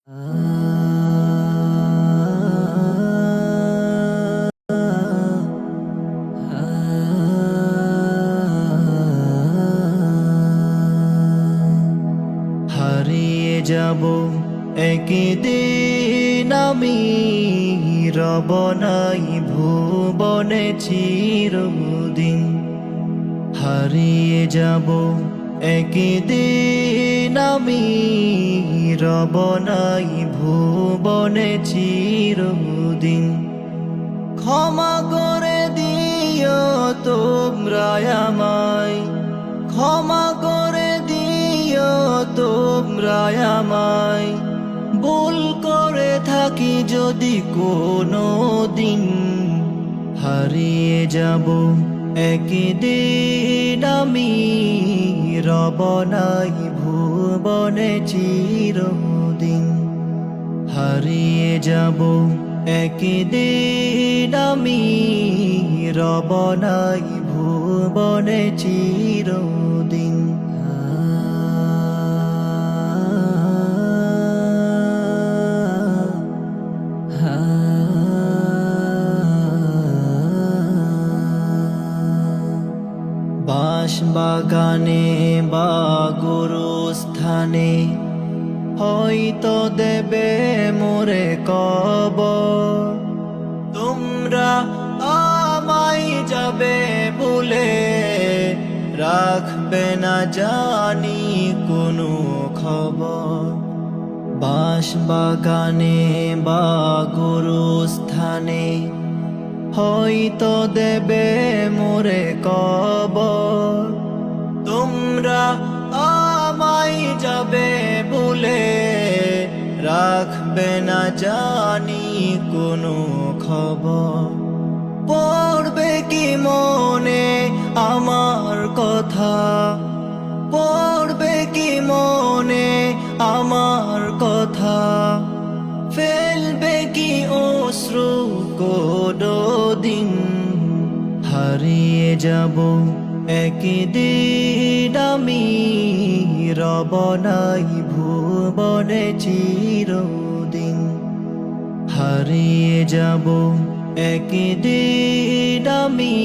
হারিয়ে যাব একদিন আমি, রব নাই ভুবনে চিরদিন। হারিয়ে যাব একদিন আমি, রব নাই ভুবনে চিরদিন। ক্ষমা করে দিও তোমরা আমায়, ক্ষমা করে দিও তোমরা আমায়। ভুল করে থাকি যদি কোনো দিন, হারিয়ে যাব একদিন আমি, রব নাই ভুবনে চিরদিন। হারিয়ে যাব একদিন আমি, রব নাই ভুবনে চিরদিন। বাঁশ বাগানে বা গুরুস্থানে হয়তো দেবে মোরে কবর। তোমরা আমায় যাবে ভুলে, রাখবে না জানি কোনো খবর। বাঁশ বাগানে বা গুরুস্থানে হয়তো দেবে মোরে কবর। তোমরা আমায় যাবে ভুলে, রাখবে না জানি কোনো খবর। পড়বে কি মনে আমার কথা, পড়বে কি মনে আমার কথা। ফেলবে কি অশ্রু কোনদিন, হারিয়ে যাব একদিন আমি, রব নাই ভুবনে চিরদিন। হারিয়ে যাব একদিন আমি,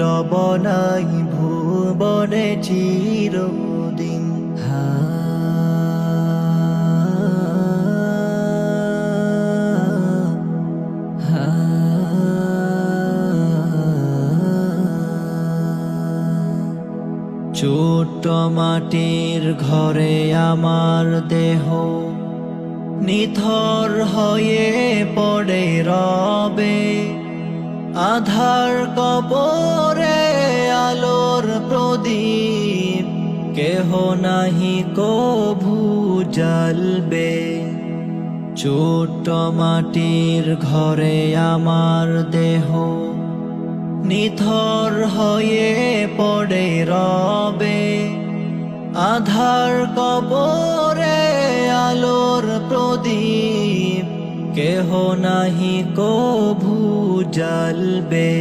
রব নাই ভুবনে চিরদিন। ছোট্ট মাটির ঘরে আমার দেহ নিথর হয়ে পড়ে রবে। আধার কবরে আলোর প্রদীপ, কেহ নাহি কভু জ্বালবে। ছোট্ট মাটির ঘরে আমার দেহ নিথর হয়ে পড়ে রবে। আধার কবরে আলোর প্রদীপ, কেহ নাহি কভু জ্বালবে।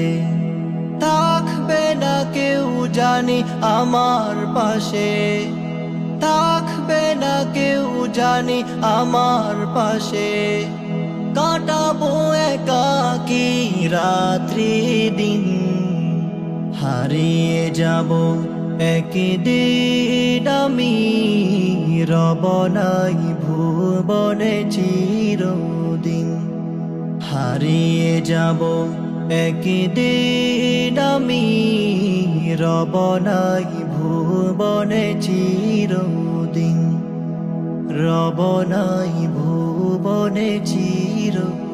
থাকবে না কেউ জানি আমার পাশে, থাকবে না কেউ জানি আমার পাশে। কাটাবো একাকী রাত্রি দিন, হারিয়ে যাব একদিন আমি, রব নাই ভুবনে চিরদিন। হারিয়ে যাব একদিন আমি, রব নাই ভুবনে চিরদিন। রব নাই ভুবনে চিরদিন।